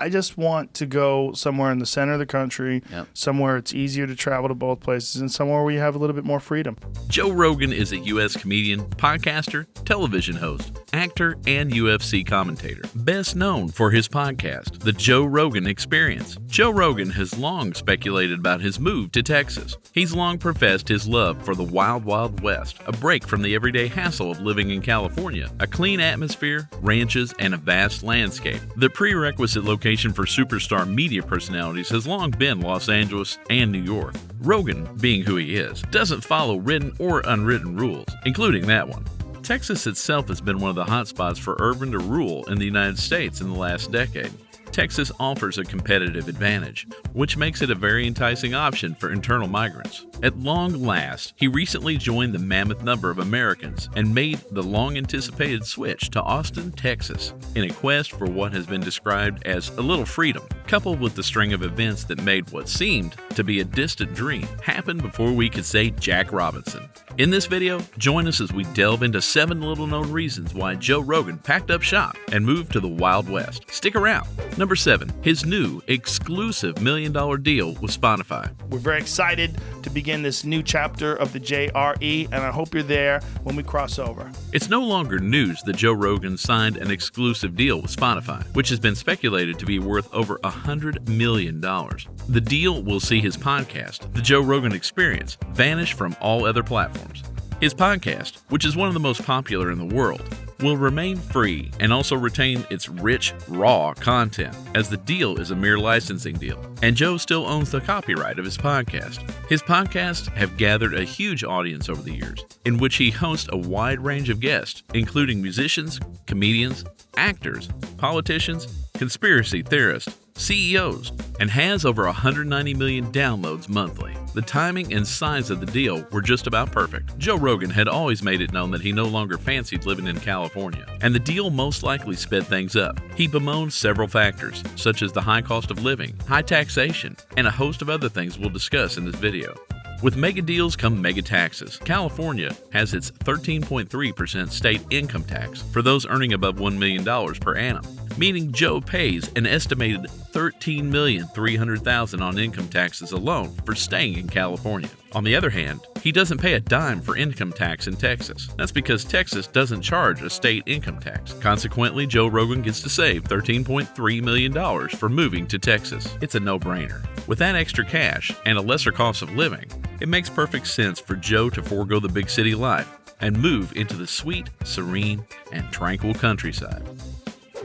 I just want to go somewhere in the center of the country, somewhere it's easier to travel to both places, and somewhere where you have a little bit more freedom. Joe Rogan is a U.S. comedian, podcaster, television host, actor, and UFC commentator. Best known for his podcast, The Joe Rogan Experience. Joe Rogan has long speculated about his move to Texas. He's long professed his love for the Wild Wild West, a break from the everyday hassle of living in California, a clean atmosphere, ranches, and a vast landscape. The prerequisite location for superstar media personalities has long been Los Angeles and New York. Rogan, being who he is, doesn't follow written or unwritten rules, including that one. Texas itself has been one of the hotspots for urban to rural in the United States in the last decade. Texas offers a competitive advantage, which makes it a very enticing option for internal migrants. At long last, he recently joined the mammoth number of Americans and made the long-anticipated switch to Austin, Texas, in a quest for what has been described as a little freedom, coupled with the string of events that made what seemed to be a distant dream happen before we could say Jack Robinson. In this video, join us as we delve into 7 little-known reasons why Joe Rogan packed up shop and moved to the Wild West. Stick around. Number 7, his new exclusive $1 million deal with Spotify. We're very excited to begin this new chapter of the JRE, and I hope you're there when we cross over. It's no longer news that Joe Rogan signed an exclusive deal with Spotify, which has been speculated to be worth over $100 million. The deal will see his podcast, The Joe Rogan Experience, vanish from all other platforms. His podcast, which is one of the most popular in the world, will remain free and also retain its rich, raw content, as the deal is a mere licensing deal, and Joe still owns the copyright of his podcast. His podcasts have gathered a huge audience over the years, in which he hosts a wide range of guests, including musicians, comedians, actors, politicians, conspiracy theorists, CEOs, and has over 190 million downloads monthly. The timing and size of the deal were just about perfect. Joe Rogan had always made it known that he no longer fancied living in California, and the deal most likely sped things up. He bemoaned several factors, such as the high cost of living, high taxation, and a host of other things we'll discuss in this video. With mega deals come mega taxes. California has its 13.3% state income tax for those earning above $1 million per annum, meaning Joe pays an estimated $13,300,000 on income taxes alone for staying in California. On the other hand, he doesn't pay a dime for income tax in Texas. That's because Texas doesn't charge a state income tax. Consequently, Joe Rogan gets to save $13.3 million for moving to Texas. It's a no-brainer. With that extra cash and a lesser cost of living, it makes perfect sense for Joe to forego the big city life and move into the sweet, serene, and tranquil countryside.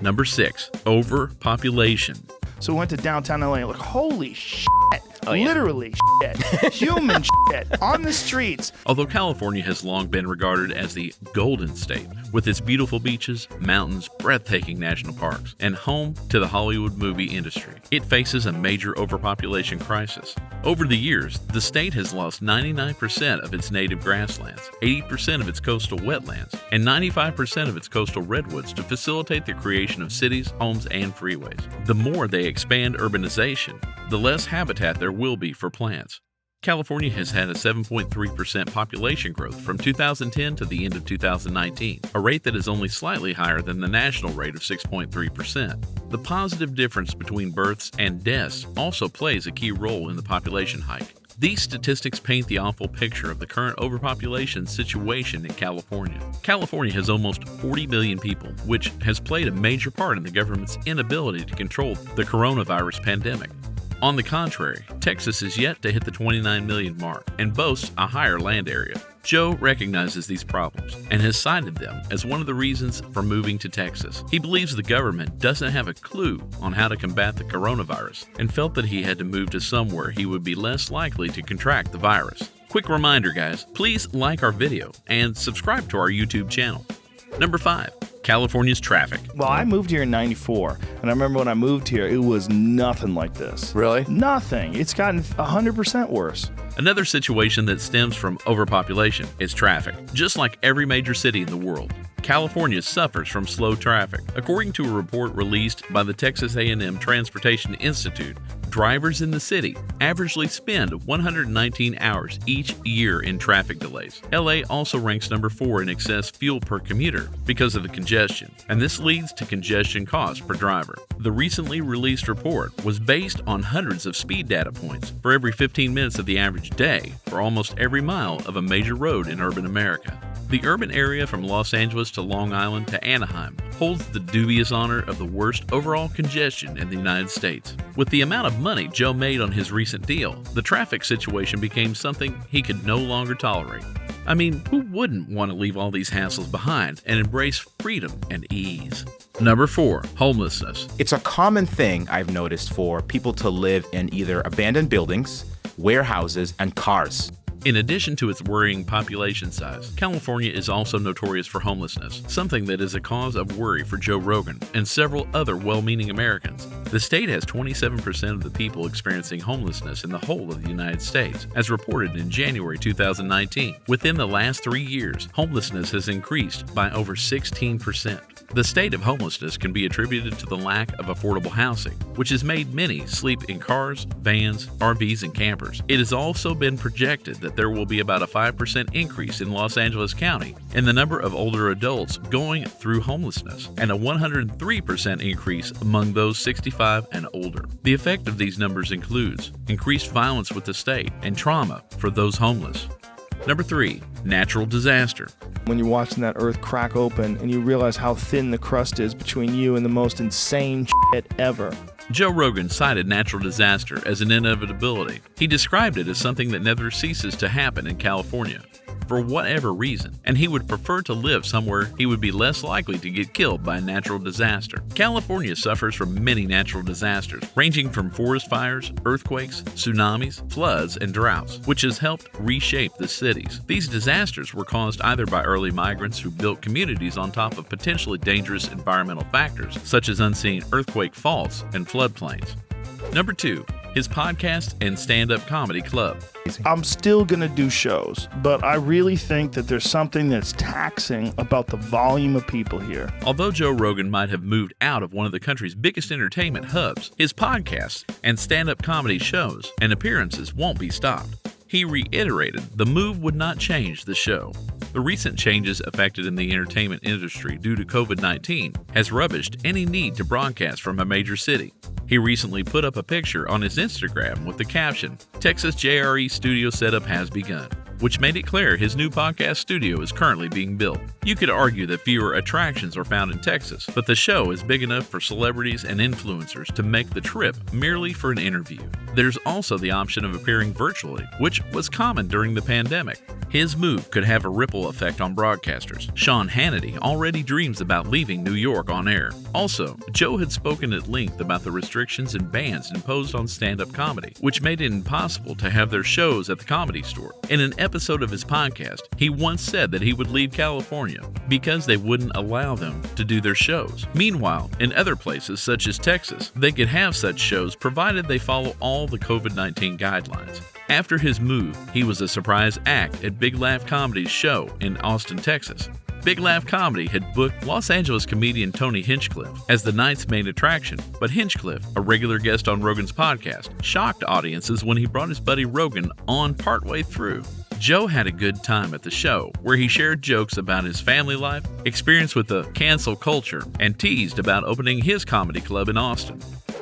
Number 6, overpopulation. So we went to downtown LA, like, holy shit. Literally shit. Human shit on the streets. Although California has long been regarded as the Golden State, with its beautiful beaches, mountains, breathtaking national parks, and home to the Hollywood movie industry, it faces a major overpopulation crisis. Over the years, the state has lost 99% of its native grasslands, 80% of its coastal wetlands, and 95% of its coastal redwoods to facilitate the creation of cities, homes, and freeways. The more they expand urbanization, the less habitat there will be for plants. California has had a 7.3% population growth from 2010 to the end of 2019, a rate that is only slightly higher than the national rate of 6.3%. The positive difference between births and deaths also plays a key role in the population hike. These statistics paint the awful picture of the current overpopulation situation in California. California has almost 40 million people, which has played a major part in the government's inability to control the coronavirus pandemic. On the contrary, Texas is yet to hit the 29 million mark and boasts a higher land area. Joe recognizes these problems and has cited them as one of the reasons for moving to Texas. He believes the government doesn't have a clue on how to combat the coronavirus and felt that he had to move to somewhere he would be less likely to contract the virus. Quick reminder, guys, please like our video and subscribe to our YouTube channel. Number 5. California's traffic. Well, I moved here in 94, and I remember when I moved here, it was nothing like this. Really? Nothing. It's gotten 100% worse. Another situation that stems from overpopulation is traffic. Just like every major city in the world, California suffers from slow traffic. According to a report released by the Texas A&M Transportation Institute, Drivers in the city averagely spend 119 hours each year in traffic delays. LA also ranks number 4 in excess fuel per commuter because of the congestion, and this leads to congestion costs per driver. The recently released report was based on hundreds of speed data points for every 15 minutes of the average day for almost every mile of a major road in urban America. The urban area from Los Angeles to Long Island to Anaheim holds the dubious honor of the worst overall congestion in the United States. With the amount of money Joe made on his recent deal, the traffic situation became something he could no longer tolerate. I mean, who wouldn't want to leave all these hassles behind and embrace freedom and ease? Number 4, homelessness. It's a common thing I've noticed for people to live in either abandoned buildings, warehouses, and cars. In addition to its worrying population size, California is also notorious for homelessness, something that is a cause of worry for Joe Rogan and several other well-meaning Americans. The state has 27% of the people experiencing homelessness in the whole of the United States, as reported in January 2019. Within the last 3 years, homelessness has increased by over 16%. The state of homelessness can be attributed to the lack of affordable housing, which has made many sleep in cars, vans, RVs, and campers. It has also been projected that there will be about a 5% increase in Los Angeles County in the number of older adults going through homelessness, and a 103% increase among those 65 and older. The effect of these numbers includes increased violence with the state and trauma for those homeless. Number 3, natural disaster. When you're watching that earth crack open and you realize how thin the crust is between you and the most insane shit ever. Joe Rogan cited natural disaster as an inevitability. He described it as something that never ceases to happen in California, for whatever reason, and he would prefer to live somewhere he would be less likely to get killed by a natural disaster. California suffers from many natural disasters, ranging from forest fires, earthquakes, tsunamis, floods, and droughts, which has helped reshape the cities. These disasters were caused either by early migrants who built communities on top of potentially dangerous environmental factors, such as unseen earthquake faults and floodplains. Number 2, his podcast and stand-up comedy club. I'm still going to do shows, but I really think that there's something that's taxing about the volume of people here. Although Joe Rogan might have moved out of one of the country's biggest entertainment hubs, his podcasts and stand-up comedy shows and appearances won't be stopped. He reiterated the move would not change the show. The recent changes affected in the entertainment industry due to COVID-19 has rubbished any need to broadcast from a major city. He recently put up a picture on his Instagram with the caption, "Texas JRE studio setup has begun," which made it clear his new podcast studio is currently being built. You could argue that fewer attractions are found in Texas, but the show is big enough for celebrities and influencers to make the trip merely for an interview. There's also the option of appearing virtually, which was common during the pandemic. His move could have a ripple effect on broadcasters. Sean Hannity already dreams about leaving New York on air. Also, Joe had spoken at length about the restrictions and bans imposed on stand-up comedy, which made it impossible to have their shows at the Comedy Store. In an episode of his podcast, he once said that he would leave California because they wouldn't allow them to do their shows. Meanwhile, in other places such as Texas, they could have such shows provided they follow all the COVID-19 guidelines. After his move, he was a surprise act at Big Laugh Comedy's show in Austin, Texas. Big Laugh Comedy had booked Los Angeles comedian Tony Hinchcliffe as the night's main attraction, but Hinchcliffe, a regular guest on Rogan's podcast, shocked audiences when he brought his buddy Rogan on partway through. Joe had a good time at the show, where he shared jokes about his family life, experience with the cancel culture, and teased about opening his comedy club in Austin.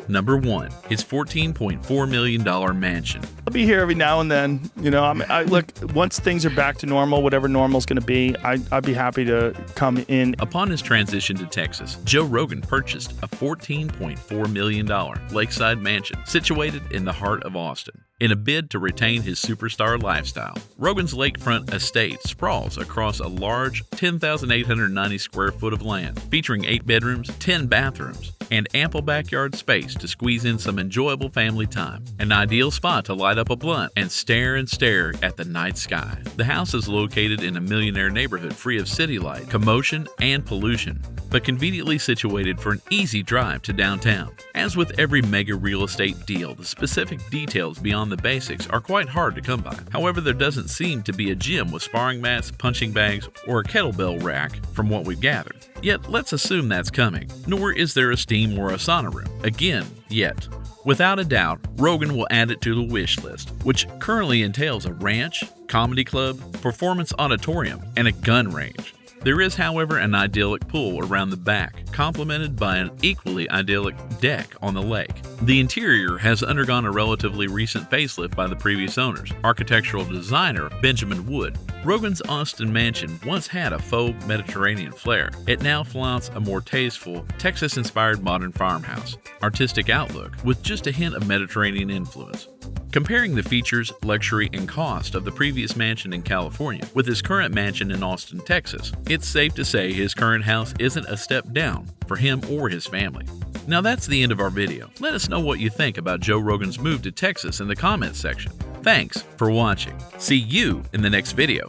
Number 1, his $14.4 million mansion. I'll be here every now and then. You know, look, once things are back to normal, whatever normal's going to be, I'd be happy to come in. Upon his transition to Texas, Joe Rogan purchased a $14.4 million lakeside mansion situated in the heart of Austin. In a bid to retain his superstar lifestyle, Rogan's lakefront estate sprawls across a large 10,890 square foot of land, featuring 8 bedrooms, 10 bathrooms, and ample backyard space to squeeze in some enjoyable family time. An ideal spot to light up a blunt and stare at the night sky. The house is located in a millionaire neighborhood free of city light, commotion, and pollution, but conveniently situated for an easy drive to downtown. As with every mega real estate deal, the specific details beyond the basics are quite hard to come by. However, there doesn't seem to be a gym with sparring mats, punching bags, or a kettlebell rack from what we've gathered. Yet, let's assume that's coming. Nor is there a steam or a sauna room. Again, yet. Without a doubt, Rogan will add it to the wish list, which currently entails a ranch, comedy club, performance auditorium, and a gun range. There is, however, an idyllic pool around the back, complemented by an equally idyllic deck on the lake. The interior has undergone a relatively recent facelift by the previous owners, architectural designer Benjamin Wood. Rogan's Austin mansion once had a faux Mediterranean flair. It now flaunts a more tasteful, Texas-inspired modern farmhouse, artistic outlook with just a hint of Mediterranean influence. Comparing the features, luxury, and cost of the previous mansion in California with his current mansion in Austin, Texas, it's safe to say his current house isn't a step down for him or his family. Now that's the end of our video. Let us know what you think about Joe Rogan's move to Texas in the comments section. Thanks for watching. See you in the next video.